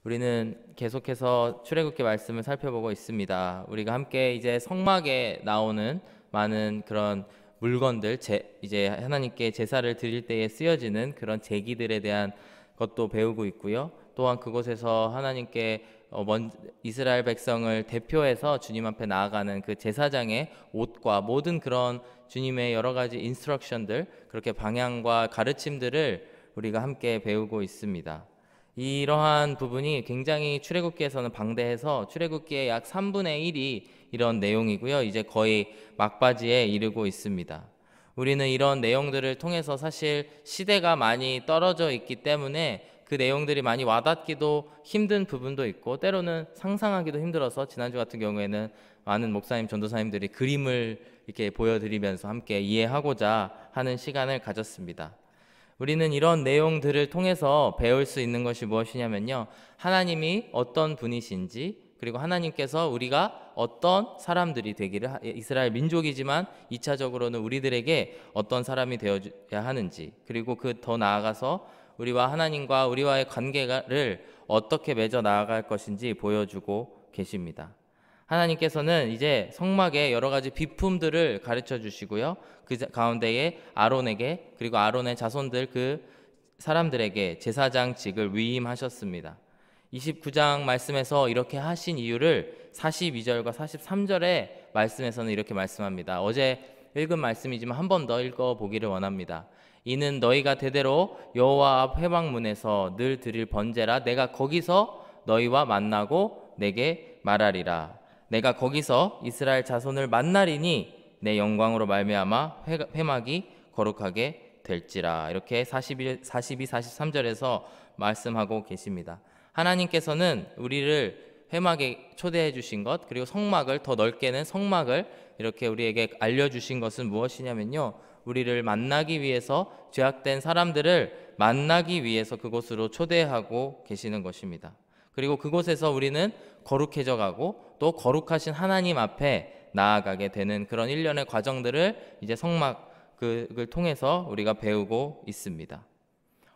우리는 계속해서 출애굽기 말씀을 살펴보고 있습니다. 우리가 함께 이제 성막에 나오는 많은 그런 물건들, 이제 하나님께 제사를 드릴 때에 쓰여지는 그런 제기들에 대한 것도 배우고 있고요. 또한 그곳에서 하나님께 이스라엘 백성을 대표해서 주님 앞에 나아가는 그 제사장의 옷과 모든 그런 주님의 여러 가지 인스트럭션들, 그렇게 방향과 가르침들을 우리가 함께 배우고 있습니다. 이러한 부분이 굉장히 출애굽기에서는 방대해서 출애굽기의 약 3분의 1이 이런 내용이고요. 이제 거의 막바지에 이르고 있습니다. 우리는 이런 내용들을 통해서 사실 시대가 많이 떨어져 있기 때문에 그 내용들이 많이 와닿기도 힘든 부분도 있고, 때로는 상상하기도 힘들어서 지난주 같은 경우에는 많은 목사님, 전도사님들이 그림을 이렇게 보여드리면서 함께 이해하고자 하는 시간을 가졌습니다. 우리는 이런 내용들을 통해서 배울 수 있는 것이 무엇이냐면요, 하나님이 어떤 분이신지, 그리고 하나님께서 우리가 어떤 사람들이 되기를, 이스라엘 민족이지만 2차적으로는 우리들에게 어떤 사람이 되어야 하는지, 그리고 그 더 나아가서 우리와 하나님과 우리와의 관계를 어떻게 맺어 나아갈 것인지 보여주고 계십니다. 하나님께서는 이제 성막의 여러 가지 비품들을 가르쳐 주시고요. 그 가운데에 아론에게, 그리고 아론의 자손들 그 사람들에게 제사장직을 위임하셨습니다. 29장 말씀에서 이렇게 하신 이유를 42절과 43절의 말씀에서는 이렇게 말씀합니다. 어제 읽은 말씀이지만 한 번 더 읽어보기를 원합니다. 이는 너희가 대대로 여호와 앞 회막문에서 늘 드릴 번제라. 내가 거기서 너희와 만나고 내게 말하리라. 내가 거기서 이스라엘 자손을 만나리니 내 영광으로 말미암아 회막이 거룩하게 될지라. 이렇게 42, 43절에서 말씀하고 계십니다. 하나님께서는 우리를 회막에 초대해 주신 것, 그리고 성막을, 더 넓게는 성막을 이렇게 우리에게 알려주신 것은 무엇이냐면요, 우리를 만나기 위해서, 죄악된 사람들을 만나기 위해서 그곳으로 초대하고 계시는 것입니다. 그리고 그곳에서 우리는 거룩해져 가고 또 거룩하신 하나님 앞에 나아가게 되는 그런 일련의 과정들을 이제 성막을 통해서 우리가 배우고 있습니다.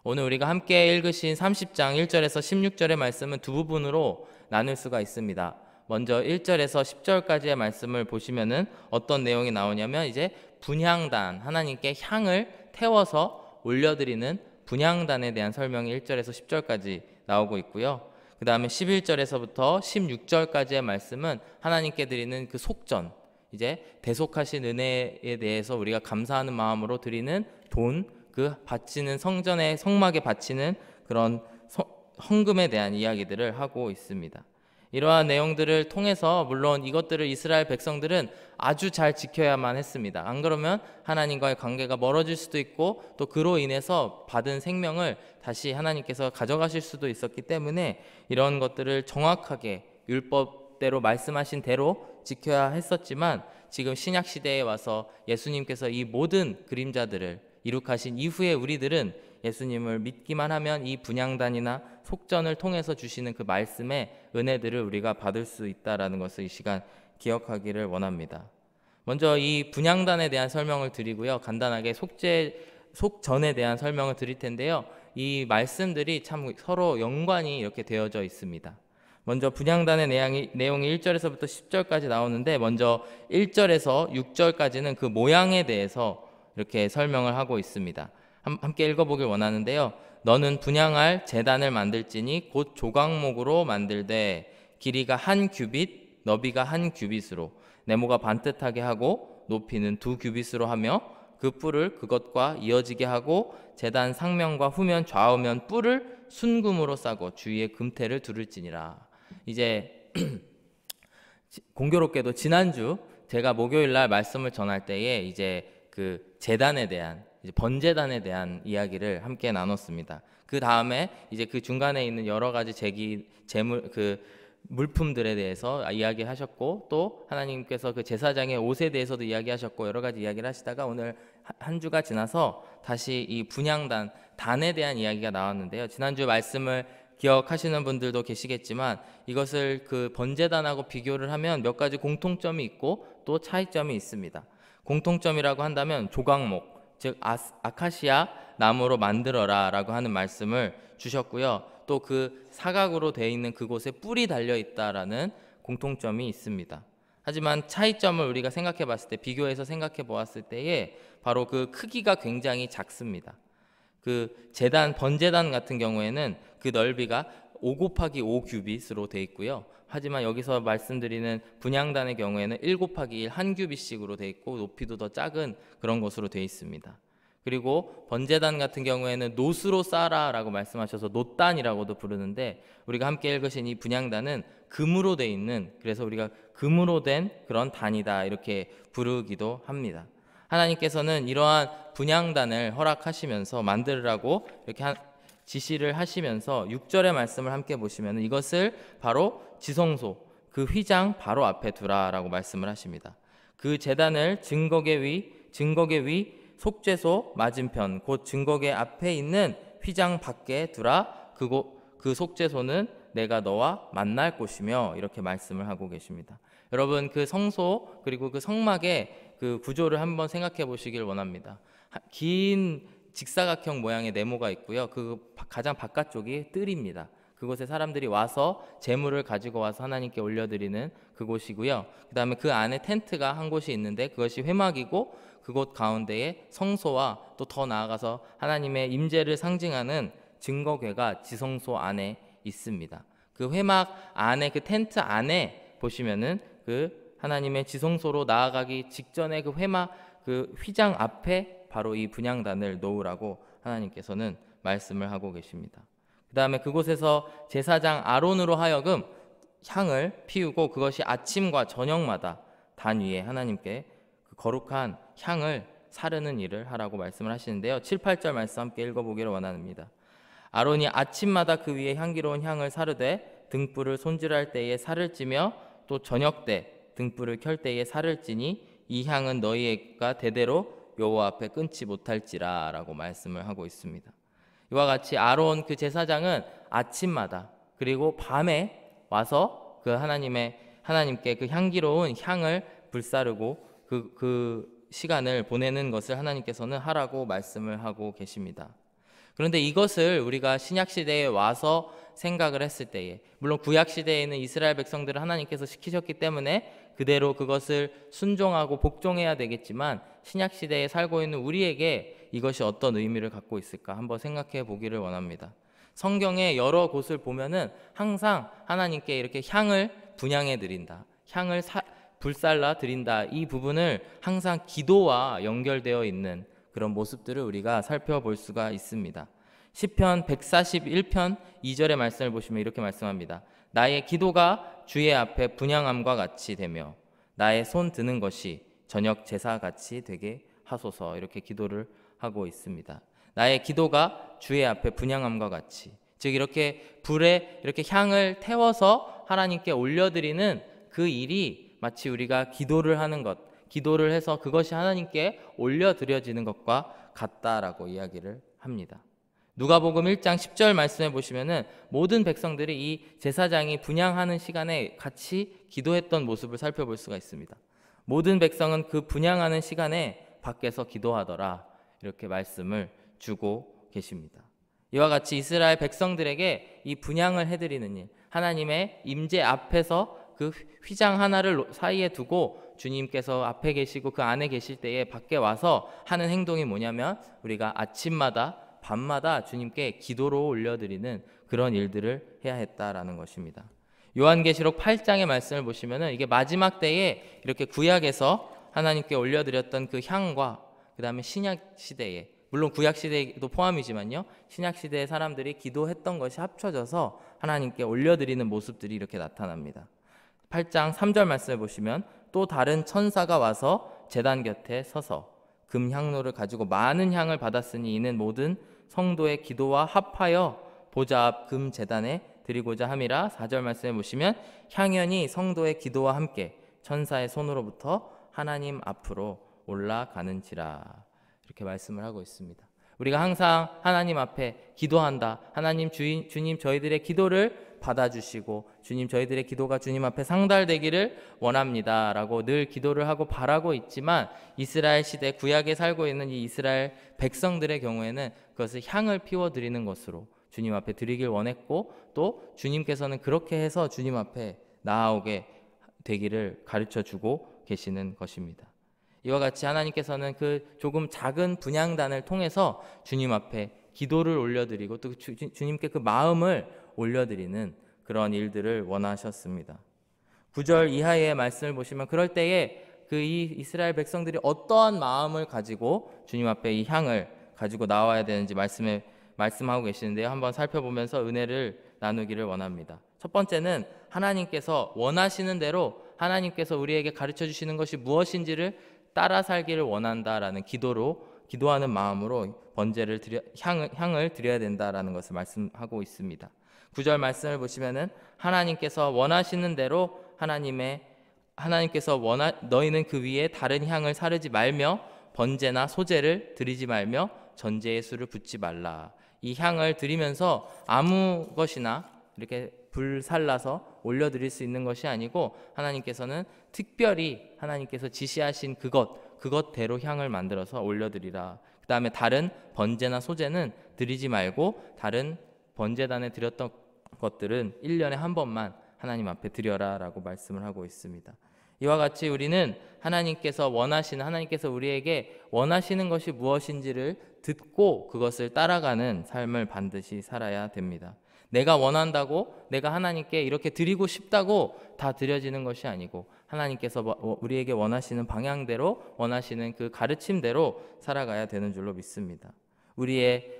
오늘 우리가 함께 읽으신 30장 1절에서 16절의 말씀은 두 부분으로 나눌 수가 있습니다. 먼저 1절에서 10절까지의 말씀을 보시면은 어떤 내용이 나오냐면, 이제 분향단, 하나님께 향을 태워서 올려드리는 분향단에 대한 설명이 1절에서 10절까지 나오고 있고요. 그 다음에 11절에서부터 16절까지의 말씀은 하나님께 드리는 그 속전, 이제 대속하신 은혜에 대해서 우리가 감사하는 마음으로 드리는 돈, 그 바치는 성전의 성막에 바치는 그런 헌금에 대한 이야기들을 하고 있습니다. 이러한 내용들을 통해서 물론 이것들을 이스라엘 백성들은 아주 잘 지켜야만 했습니다. 안 그러면 하나님과의 관계가 멀어질 수도 있고, 또 그로 인해서 받은 생명을 다시 하나님께서 가져가실 수도 있었기 때문에 이런 것들을 정확하게 율법대로 말씀하신 대로 지켜야 했었지만, 지금 신약 시대에 와서 예수님께서 이 모든 그림자들을 이룩하신 이후에 우리들은 예수님을 믿기만 하면 이 분향단이나 속전을 통해서 주시는 그 말씀의 은혜들을 우리가 받을 수 있다라는 것을 이 시간 기억하기를 원합니다. 먼저 이 분향단에 대한 설명을 드리고요, 간단하게 속전에 대한 설명을 드릴 텐데요, 이 말씀들이 참 서로 연관이 이렇게 되어져 있습니다. 먼저 분향단의 내용이 1절에서부터 10절까지 나오는데, 먼저 1절에서 6절까지는 그 모양에 대해서 이렇게 설명을 하고 있습니다. 함께 읽어보길 원하는데요. 너는 분향할 제단을 만들지니 곧 조각목으로 만들되 길이가 1규빗, 너비가 1규빗으로 네모가 반듯하게 하고 높이는 2규빗으로 하며 그 뿔을 그것과 이어지게 하고 제단 상면과 후면 좌우면 뿔을 순금으로 싸고 주위에 금태를 두를지니라. 이제 공교롭게도 지난주 제가 목요일 날 말씀을 전할 때에 이제 그 제단에 대한, 이제 번제단에 대한 이야기를 함께 나눴습니다. 그 다음에 이제 그 중간에 있는 여러 가지 물품들에 대해서 이야기하셨고, 또 하나님께서 그 제사장의 옷에 대해서도 이야기하셨고, 여러 가지 이야기를 하시다가 오늘 한 주가 지나서 다시 이 분향단, 단에 대한 이야기가 나왔는데요. 지난주 말씀을 기억하시는 분들도 계시겠지만, 이것을 그 번제단하고 비교를 하면 몇 가지 공통점이 있고 또 차이점이 있습니다. 공통점이라고 한다면 조각목, 즉 아카시아 나무로 만들어라 라고 하는 말씀을 주셨고요. 또 그 사각으로 되어 있는 그곳에 뿔이 달려 있다라는 공통점이 있습니다. 하지만 차이점을 우리가 생각해 봤을 때, 비교해서 생각해 보았을 때에 바로 그 크기가 굉장히 작습니다. 그 제단, 번제단 같은 경우에는 그 넓이가 5 곱하기 5 규빗으로 되어 있고요. 하지만 여기서 말씀드리는 분향단의 경우에는 1 곱하기 1 한 규빗씩으로 되어 있고 높이도 더 작은 그런 것으로 되어 있습니다. 그리고 번제단 같은 경우에는 놋으로 쌓아라라고 말씀하셔서 놋단이라고도 부르는데, 우리가 함께 읽으신 이 분향단은 금으로 되어 있는, 그래서 우리가 금으로 된 그런 단이다 이렇게 부르기도 합니다. 하나님께서는 이러한 분향단을 허락하시면서 만들으라고 이렇게 지시를 하시면서 6절의 말씀을 함께 보시면 이것을 바로 지성소, 그 휘장 바로 앞에 두라라고 말씀을 하십니다. 그 제단을 증거계 위 속죄소 맞은편, 곧 증거계 앞에 있는 휘장 밖에 두라. 그 속죄소는 내가 너와 만날 곳이며, 이렇게 말씀을 하고 계십니다. 여러분, 그 성소 그리고 그 성막의 그 구조를 한번 생각해 보시길 원합니다. 긴 직사각형 모양의 네모가 있고요. 그 가장 바깥쪽이 뜰입니다. 그곳에 사람들이 와서 제물을 가지고 와서 하나님께 올려드리는 그곳이고요. 그 다음에 그 안에 텐트가 한 곳이 있는데 그것이 회막이고, 그곳 가운데에 성소와 또 더 나아가서 하나님의 임재를 상징하는 증거궤가 지성소 안에 있습니다. 그 회막 안에, 그 텐트 안에 보시면은 그 하나님의 지성소로 나아가기 직전에 그 회막, 그 휘장 앞에 바로 이 분향단을 놓으라고 하나님께서는 말씀을 하고 계십니다. 그 다음에 그곳에서 제사장 아론으로 하여금 향을 피우고, 그것이 아침과 저녁마다 단 위에 하나님께 그 거룩한 향을 사르는 일을 하라고 말씀을 하시는데요. 7, 8절 말씀 함께 읽어보기를 원합니다. 아론이 아침마다 그 위에 향기로운 향을 사르되 등불을 손질할 때에 살을 찌며, 또 저녁 때 등불을 켤 때에 살을 찌니 이 향은 너희가 대대로 여호와 앞에 끊지 못할지라 라고 말씀을 하고 있습니다. 이와 같이 아론 그 제사장은 아침마다 그리고 밤에 와서 그 하나님께 그 향기로운 향을 불사르고 그 시간을 보내는 것을 하나님께서는 하라고 말씀을 하고 계십니다. 그런데 이것을 우리가 신약 시대에 와서 생각을 했을 때에, 물론 구약 시대에는 이스라엘 백성들을 하나님께서 시키셨기 때문에 그대로 그것을 순종하고 복종해야 되겠지만, 신약 시대에 살고 있는 우리에게 이것이 어떤 의미를 갖고 있을까 한번 생각해 보기를 원합니다. 성경의 여러 곳을 보면은 항상 하나님께 이렇게 향을 분향해 드린다, 향을 불살라 드린다, 이 부분을 항상 기도와 연결되어 있는 그런 모습들을 우리가 살펴볼 수가 있습니다. 시편 141편 2절의 말씀을 보시면 이렇게 말씀합니다. 나의 기도가 주의 앞에 분향함과 같이 되며 나의 손 드는 것이 저녁 제사같이 되게 하소서, 이렇게 기도를 하고 있습니다. 나의 기도가 주의 앞에 분향함과 같이, 즉 이렇게 불에 이렇게 향을 태워서 하나님께 올려드리는 그 일이 마치 우리가 기도를 하는 것, 기도를 해서 그것이 하나님께 올려드려지는 것과 같다라고 이야기를 합니다. 누가복음 1장 10절 말씀해 보시면은 모든 백성들이 이 제사장이 분향하는 시간에 같이 기도했던 모습을 살펴볼 수가 있습니다. 모든 백성은 그 분향하는 시간에 밖에서 기도하더라, 이렇게 말씀을 주고 계십니다. 이와 같이 이스라엘 백성들에게 이 분향을 해드리는 일, 하나님의 임재 앞에서 그 휘장 하나를 사이에 두고 주님께서 앞에 계시고 그 안에 계실 때에 밖에 와서 하는 행동이 뭐냐면, 우리가 아침마다 밤마다 주님께 기도로 올려드리는 그런 일들을 해야 했다라는 것입니다. 요한계시록 8장의 말씀을 보시면은 이게 마지막 때에 이렇게 구약에서 하나님께 올려드렸던 그 향과, 그 다음에 신약 시대에, 물론 구약 시대도 포함이지만요, 신약 시대의 사람들이 기도했던 것이 합쳐져서 하나님께 올려드리는 모습들이 이렇게 나타납니다. 8장 3절 말씀을 보시면 또 다른 천사가 와서 제단 곁에 서서 금향로를 가지고 많은 향을 받았으니 이는 모든 성도의 기도와 합하여 보좌 앞 금 제단에 드리고자 함이라. 4절 말씀에 보시면 향연이 성도의 기도와 함께 천사의 손으로부터 하나님 앞으로 올라가는지라, 이렇게 말씀을 하고 있습니다. 우리가 항상 하나님 앞에 기도한다, 하나님 주님 저희들의 기도를 받아주시고 주님 저희들의 기도가 주님 앞에 상달되기를 원합니다 라고 늘 기도를 하고 바라고 있지만, 이스라엘 시대 구약에 살고 있는 이 이스라엘 백성들의 경우에는 그것을 향을 피워드리는 것으로, 주님 앞에 드리길 원했고, 또 주님께서는 그렇게 해서 주님 앞에 나아오게 되기를 가르쳐 주고 계시는 것입니다. 이와 같이 하나님께서는 그 조금 작은 분향단을 통해서 주님 앞에 기도를 올려드리고 또 주님께 그 마음을 올려드리는 그런 일들을 원하셨습니다. 9절 이하의 말씀을 보시면 그럴 때에 그 이 이스라엘 백성들이 어떠한 마음을 가지고 주님 앞에 이 향을 가지고 나와야 되는지 말씀하고 계시는데요. 한번 살펴보면서 은혜를 나누기를 원합니다. 첫 번째는 하나님께서 원하시는 대로 하나님께서 우리에게 가르쳐 주시는 것이 무엇인지를 따라 살기를 원한다라는 기도하는 마음으로 향을 드려야 된다라는 것을 말씀하고 있습니다. 9절 말씀을 보시면은 하나님께서 원하시는 대로 너희는 그 위에 다른 향을 사르지 말며 번제나 소제를 드리지 말며 전제의 술을 붓지 말라. 이 향을 드리면서 아무 것이나 이렇게 불살라서 올려드릴 수 있는 것이 아니고 하나님께서는 특별히 하나님께서 지시하신 그것대로 향을 만들어서 올려드리라. 그 다음에 다른 번제나 소제는 드리지 말고 다른 번제단에 드렸던 것들은 1년에 한 번만 하나님 앞에 드려라 라고 말씀을 하고 있습니다. 이와 같이 우리는 하나님께서 우리에게 원하시는 것이 무엇인지를 듣고 그것을 따라가는 삶을 반드시 살아야 됩니다. 내가 원한다고 내가 하나님께 이렇게 드리고 싶다고 다 드려지는 것이 아니고 하나님께서 우리에게 원하시는 방향대로 원하시는 그 가르침대로 살아가야 되는 줄로 믿습니다.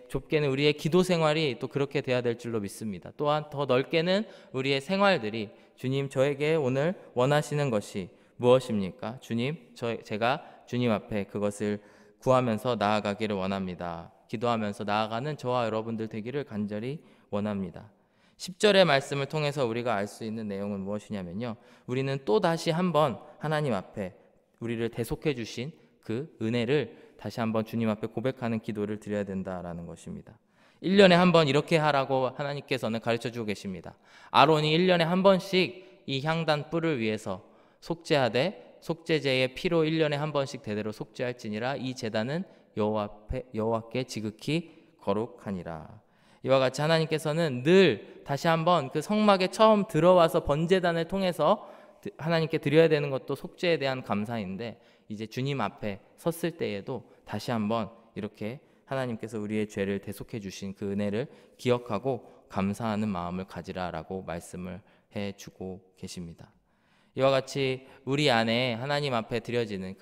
좁게는 우리의 기도 생활이 또 그렇게 돼야 될 줄로 믿습니다. 또한 더 넓게는 우리의 생활들이 주님 저에게 오늘 원하시는 것이 무엇입니까? 주님 제가 주님 앞에 그것을 구하면서 나아가기를 원합니다. 기도하면서 나아가는 저와 여러분들 되기를 간절히 원합니다. 10절의 말씀을 통해서 우리가 알 수 있는 내용은 무엇이냐면요. 우리는 또 다시 한번 하나님 앞에 우리를 대속해 주신 그 은혜를 다시 한번 주님 앞에 고백하는 기도를 드려야 된다라는 것입니다. 1년에 한 번 이렇게 하라고 하나님께서는 가르쳐주고 계십니다. 아론이 1년에 한 번씩 이 향단 뿔을 위해서 속죄하되 속죄제의 피로 1년에 한 번씩 대대로 속죄할지니라. 이 제단은 여호와께 지극히 거룩하니라. 이와 같이 하나님께서는 늘 다시 한번 그 성막에 처음 들어와서 번제단을 통해서 하나님께 드려야 되는 것도 속죄에 대한 감사인데 이제 주님 앞에 섰을 때에도 다시 한번 이렇게 하나님께서 우리의 죄를 대속해 주신 그 은혜를 기억하고 감사하는 마음을 가지라라고 말씀을 해주고 계십니다. 이와 같이 우리 안에 하나님 앞에 드려지는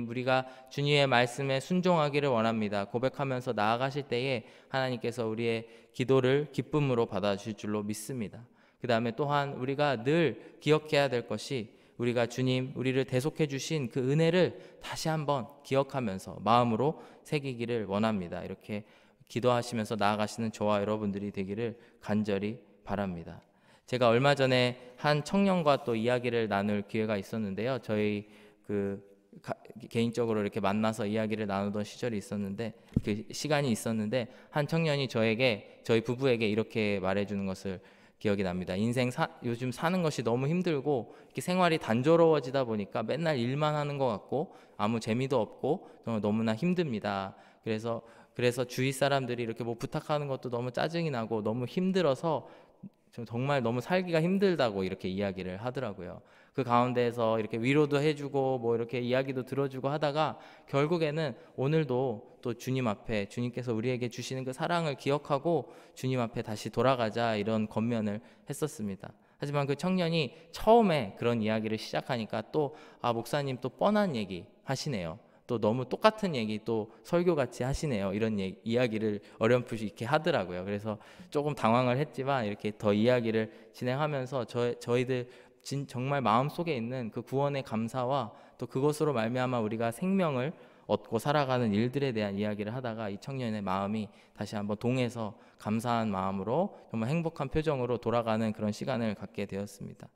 우리가 주님의 말씀에 순종하기를 원합니다. 고백하면서 나아가실 때에 하나님께서 우리의 기도를 기쁨으로 받아주실 줄로 믿습니다. 그 다음에 또한 우리가 늘 기억해야 될 것이 우리가 주님 우리를 대속해 주신 그 은혜를 다시 한번 기억하면서 마음으로 새기기를 원합니다. 이렇게 기도하시면서 나아가시는 저와 여러분들이 되기를 간절히 바랍니다. 제가 얼마 전에 한 청년과 또 이야기를 나눌 기회가 있었는데요. 저희 개인적으로 이렇게 만나서 이야기를 나누던 시절이 있었는데 그 시간이 있었는데 한 청년이 저희 부부에게 이렇게 말해주는 것을 기억이 납니다. 요즘 사는 것이 너무 힘들고 이렇게 생활이 단조로워지다 보니까 맨날 일만 하는 것 같고 아무 재미도 없고 너무나 힘듭니다. 그래서 주위 사람들이 이렇게 뭐 부탁하는 것도 너무 짜증이 나고 너무 힘들어서 정말 너무 살기가 힘들다고 이렇게 이야기를 하더라고요. 그 가운데에서 이렇게 위로도 해주고 뭐 이렇게 이야기도 들어주고 하다가 결국에는 오늘도 또 주님 앞에 주님께서 우리에게 주시는 그 사랑을 기억하고 주님 앞에 다시 돌아가자 이런 권면을 했었습니다. 하지만 그 청년이 처음에 그런 이야기를 시작하니까 또 목사님 또 뻔한 얘기 하시네요. 또 너무 똑같은 얘기 또 설교같이 하시네요. 이런 이야기를 어렴풋이 이렇게 하더라고요. 그래서 조금 당황을 했지만 이렇게 더 이야기를 진행하면서 저희들 정말 마음속에 있는 그 구원의 감사와 또 그것으로 말미암아 우리가 생명을 얻고 살아가는 일들에 대한 이야기를 하다가 이 청년의 마음이 다시 한번 동해서 감사한 마음으로 정말 행복한 표정으로 돌아가는 그런 시간을 갖게 되었습니다.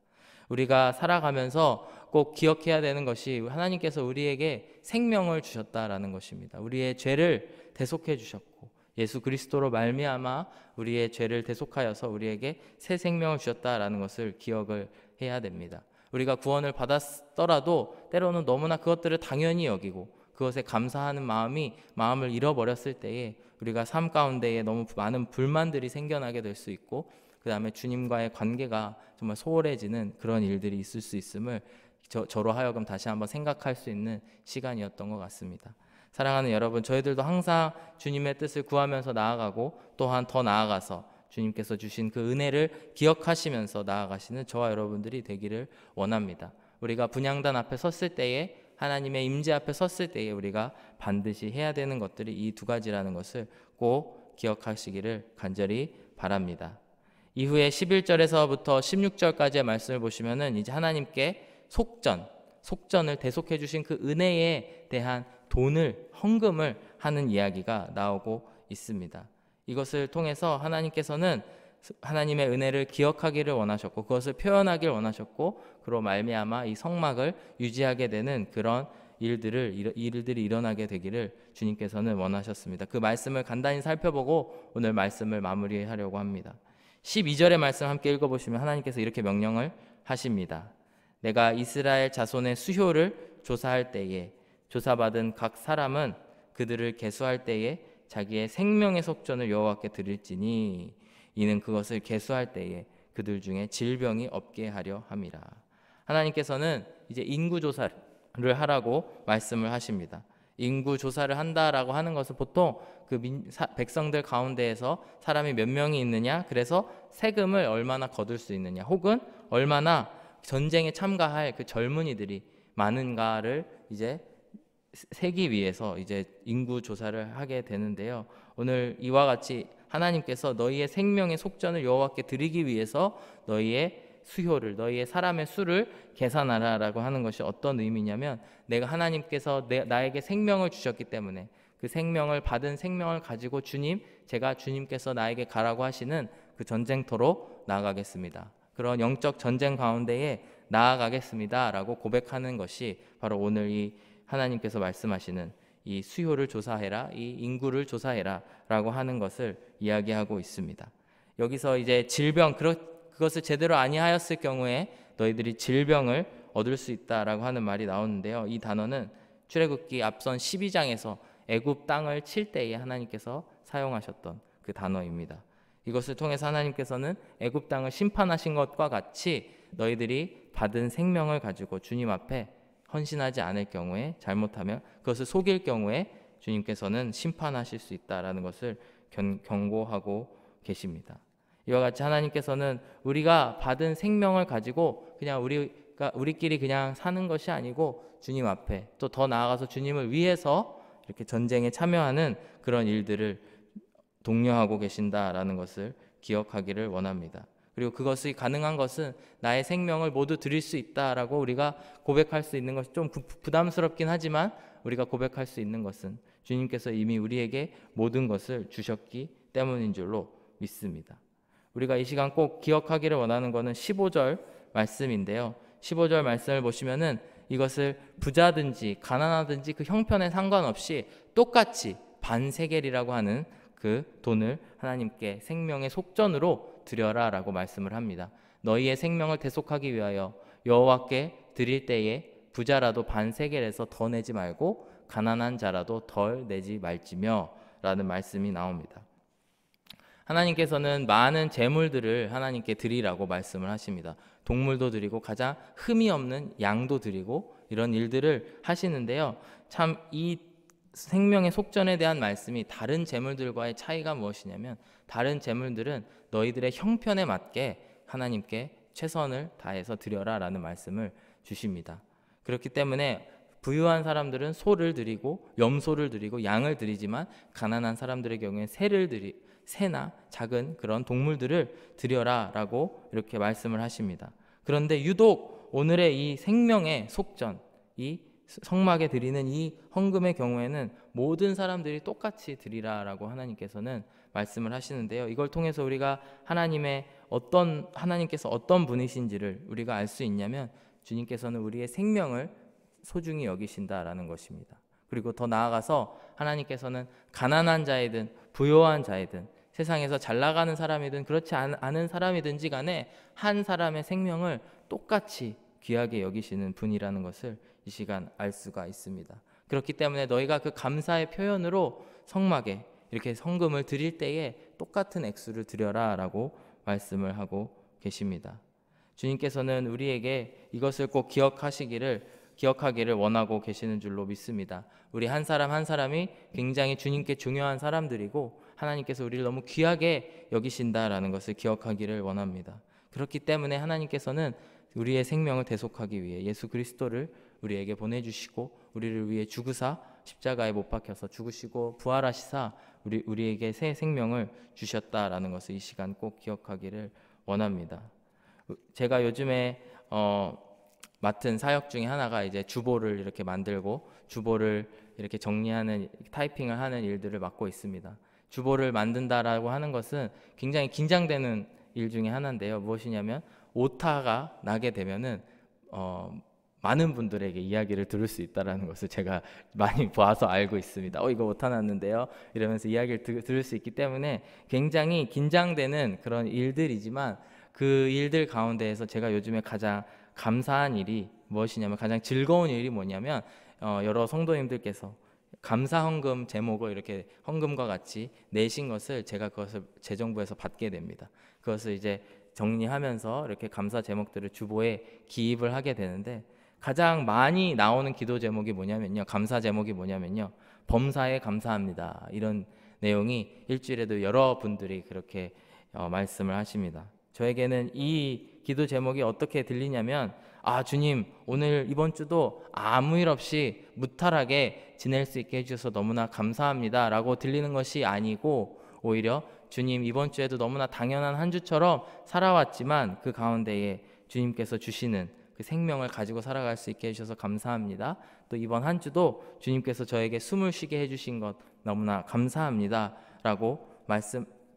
우리가 살아가면서 꼭 기억해야 되는 것이 하나님께서 우리에게 생명을 주셨다라는 것입니다. 우리의 죄를 대속해 주셨고 예수 그리스도로 말미암아 우리의 죄를 대속하여서 우리에게 새 생명을 주셨다라는 것을 기억을 해야 됩니다. 우리가 구원을 받았더라도 때로는 너무나 그것들을 당연히 여기고 그것에 감사하는 마음을 잃어버렸을 때에 우리가 삶 가운데에 너무 많은 불만들이 생겨나게 될 수 있고, 그 다음에 주님과의 관계가 정말 소홀해지는 그런 일들이 있을 수 있음을 저로 하여금 다시 한번 생각할 수 있는 시간이었던 것 같습니다. 사랑하는 여러분, 저희들도 항상 주님의 뜻을 구하면서 나아가고, 또한 더 나아가서 주님께서 주신 그 은혜를 기억하시면서 나아가시는 저와 여러분들이 되기를 원합니다. 우리가 분향단 앞에 섰을 때에, 하나님의 임재 앞에 섰을 때에 우리가 반드시 해야 되는 것들이 이 두 가지라는 것을 꼭 기억하시기를 간절히 바랍니다. 이후에 11절에서부터 16절까지의 말씀을 보시면은 이제 하나님께 속전을 대속해 주신 그 은혜에 대한 헌금을 하는 이야기가 나오고 있습니다. 이것을 통해서 하나님께서는 하나님의 은혜를 기억하기를 원하셨고, 그것을 표현하기를 원하셨고, 그로 말미암아 이 성막을 유지하게 되는 그런 일들이 일어나게 되기를 주님께서는 원하셨습니다. 그 말씀을 간단히 살펴보고 오늘 말씀을 마무리하려고 합니다. 12절의 말씀 함께 읽어보시면 하나님께서 이렇게 명령을 하십니다. 내가 이스라엘 자손의 수효를 조사할 때에 조사받은 각 사람은 그들을 계수할 때에 자기의 생명의 속전을 여호와께 드릴지니 이는 그것을 계수할 때에 그들 중에 질병이 없게 하려 함이라. 하나님께서는 이제 인구 조사를 하라고 말씀을 하십니다. 인구 조사를 한다라고 하는 것은 보통 그 백성들 가운데에서 사람이 몇 명이 있느냐, 그래서 세금을 얼마나 거둘 수 있느냐, 혹은 얼마나 전쟁에 참가할 그 젊은이들이 많은가를 이제 세기 위해서 이제 인구 조사를 하게 되는데요. 오늘 이와 같이 하나님께서 너희의 생명의 속전을 여호와께 드리기 위해서 너희의 수효를, 너희의 사람의 수를 계산하라라고 하는 것이 어떤 의미냐면, 내가 하나님께서 나에게 생명을 주셨기 때문에 그 생명을 받은 생명을 가지고 제가 주님께서 나에게 가라고 하시는 그 전쟁터로 나아가겠습니다. 그런 영적 전쟁 가운데에 나아가겠습니다라고 고백하는 것이 바로 오늘 이 하나님께서 말씀하시는 이 수요를 조사해라, 이 인구를 조사해라 라고 하는 것을 이야기하고 있습니다. 여기서 이제 그것을 제대로 아니하였을 경우에 너희들이 질병을 얻을 수 있다라고 하는 말이 나오는데요. 이 단어는 출애굽기 앞선 12장에서 애굽 땅을 칠 때에 하나님께서 사용하셨던 그 단어입니다. 이것을 통해서 하나님께서는 애굽 땅을 심판하신 것과 같이 너희들이 받은 생명을 가지고 주님 앞에 헌신하지 않을 경우에, 잘못하면 그것을 속일 경우에 주님께서는 심판하실 수 있다라는 것을 경고하고 계십니다. 이와 같이 하나님께서는 우리가 받은 생명을 가지고 그냥 우리끼리 그냥 사는 것이 아니고 주님 앞에, 또 더 나아가서 주님을 위해서 이렇게 전쟁에 참여하는 그런 일들을 독려하고 계신다라는 것을 기억하기를 원합니다. 그리고 그것이 가능한 것은 나의 생명을 모두 드릴 수 있다라고 우리가 고백할 수 있는 것이 좀 부담스럽긴 하지만, 우리가 고백할 수 있는 것은 주님께서 이미 우리에게 모든 것을 주셨기 때문인 줄로 믿습니다. 우리가 이 시간 꼭 기억하기를 원하는 것은 15절 말씀인데요. 15절 말씀을 보시면은 이것을 부자든지 가난하든지 그 형편에 상관없이 똑같이 반세겔이라고 하는 그 돈을 하나님께 생명의 속전으로 드려라 라고 말씀을 합니다. 너희의 생명을 대속하기 위하여 여호와께 드릴 때에 부자라도 반세겔에서 더 내지 말고 가난한 자라도 덜 내지 말지며 라는 말씀이 나옵니다. 하나님께서는 많은 재물들을 하나님께 드리라고 말씀을 하십니다. 동물도 드리고 가장 흠이 없는 양도 드리고 이런 일들을 하시는데요. 참 이 생명의 속전에 대한 말씀이 다른 재물들과의 차이가 무엇이냐면, 다른 재물들은 너희들의 형편에 맞게 하나님께 최선을 다해서 드려라 라는 말씀을 주십니다. 그렇기 때문에 부유한 사람들은 소를 드리고 염소를 드리고 양을 드리지만, 가난한 사람들의 경우에 새나 작은 그런 동물들을 드려라 라고 이렇게 말씀을 하십니다. 그런데 유독 오늘의 이 생명의 속전, 이 성막에 드리는 이 헌금의 경우에는 모든 사람들이 똑같이 드리라라고 하나님께서는 말씀을 하시는데요. 이걸 통해서 우리가 하나님께서 어떤 분이신지를 우리가 알 수 있냐면, 주님께서는 우리의 생명을 소중히 여기신다라는 것입니다. 그리고 더 나아가서 하나님께서는 가난한 자이든 부요한 자이든 세상에서 잘 나가는 사람이든 그렇지 않은 사람이든지 간에 한 사람의 생명을 똑같이 귀하게 여기시는 분이라는 것을 이 시간 알 수가 있습니다. 그렇기 때문에 너희가 그 감사의 표현으로 성막에 이렇게 헌금을 드릴 때에 똑같은 액수를 드려라 라고 말씀을 하고 계십니다. 주님께서는 우리에게 이것을 꼭 기억하기를 원하고 계시는 줄로 믿습니다. 우리 한 사람 한 사람이 굉장히 주님께 중요한 사람들이고 하나님께서 우리를 너무 귀하게 여기신다라는 것을 기억하기를 원합니다. 그렇기 때문에 하나님께서는 우리의 생명을 대속하기 위해 예수 그리스도를 우리에게 보내주시고 우리를 위해 죽으사 십자가에 못 박혀서 죽으시고 부활하시사 우리에게 새 생명을 주셨다라는 것을 이 시간 꼭 기억하기를 원합니다. 제가 요즘에 맡은 사역 중에 하나가 이제 주보를 이렇게 만들고 주보를 이렇게 정리하는 타이핑을 하는 일들을 맡고 있습니다. 주보를 만든다라고 하는 것은 굉장히 긴장되는 일 중에 하나인데요. 무엇이냐면 오타가 나게 되면은 많은 분들에게 이야기를 들을 수 있다라는 것을 제가 많이 봐서 알고 있습니다. 이거 오타 났는데요. 이러면서 이야기를 들을 수 있기 때문에 굉장히 긴장되는 그런 일들이지만 그 일들 가운데에서 제가 요즘에 가장 감사한 일이 무엇이냐면 가장 즐거운 일이 뭐냐면 여러 성도님들께서 감사 헌금 제목을 이렇게 헌금과 같이 내신 것을 제가 그것을 재정부에서 받게 됩니다. 그것을 이제 정리하면서 이렇게 감사 제목들을 주보에 기입을 하게 되는데 가장 많이 나오는 기도 제목이 뭐냐면요. 감사 제목이 뭐냐면요. 범사에 감사합니다. 이런 내용이 일주일에도 여러분들이 그렇게 말씀을 하십니다. 저에게는 이 기도 제목이 어떻게 들리냐면 주님 오늘 이번 주도 아무 일 없이 무탈하게 지낼 수 있게 해주셔서 너무나 감사합니다 라고 들리는 것이 아니고 오히려 주님 이번 주에도 너무나 당연한 한 주처럼 살아왔지만 그 가운데에 주님께서 주시는 그 생명을 가지고 살아갈 수 있게 해주셔서 감사합니다. 또 이번 한 주도 주님께서 저에게 숨을 쉬게 해주신 것 너무나 감사합니다 라고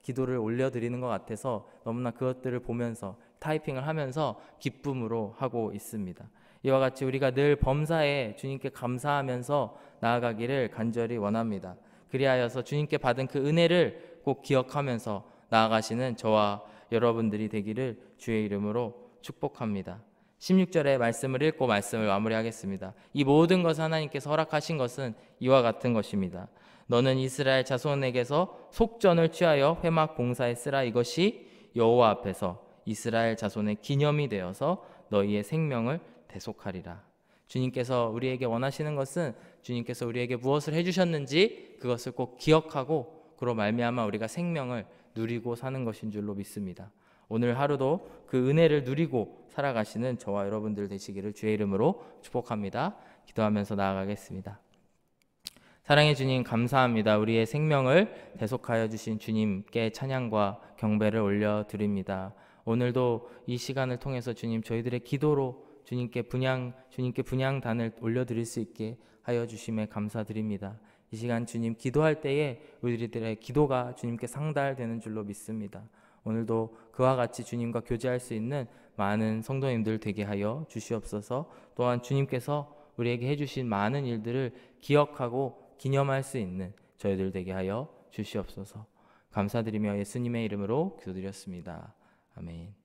기도를 올려드리는 것 같아서 너무나 그것들을 보면서 타이핑을 하면서 기쁨으로 하고 있습니다. 이와 같이 우리가 늘 범사에 주님께 감사하면서 나아가기를 간절히 원합니다. 그리하여서 주님께 받은 그 은혜를 꼭 기억하면서 나아가시는 저와 여러분들이 되기를 주의 이름으로 축복합니다. 16절의 말씀을 읽고 말씀을 마무리하겠습니다. 이 모든 것을 하나님께서 허락하신 것은 이와 같은 것입니다. 너는 이스라엘 자손에게서 속전을 취하여 회막 봉사에 쓰라. 이것이 여호와 앞에서 이스라엘 자손의 기념이 되어서 너희의 생명을 대속하리라. 주님께서 우리에게 원하시는 것은 주님께서 우리에게 무엇을 해주셨는지 그것을 꼭 기억하고 그로 말미암아 우리가 생명을 누리고 사는 것인 줄로 믿습니다. 오늘 하루도 그 은혜를 누리고 살아가시는 저와 여러분들 되시기를 주의 이름으로 축복합니다. 기도하면서 나아가겠습니다. 사랑의 주님 감사합니다. 우리의 생명을 대속하여 주신 주님께 찬양과 경배를 올려드립니다. 오늘도 이 시간을 통해서 주님 저희들의 기도로 주님께 분향단을 올려드릴 수 있게 하여 주심에 감사드립니다. 이 시간 주님 기도할 때에 우리들의 기도가 주님께 상달되는 줄로 믿습니다. 오늘도 그와 같이 주님과 교제할 수 있는 많은 성도님들 되게 하여 주시옵소서. 또한 주님께서 우리에게 해주신 많은 일들을 기억하고 기념할 수 있는 저희들 되게 하여 주시옵소서. 감사드리며 예수님의 이름으로 기도드렸습니다. 아멘.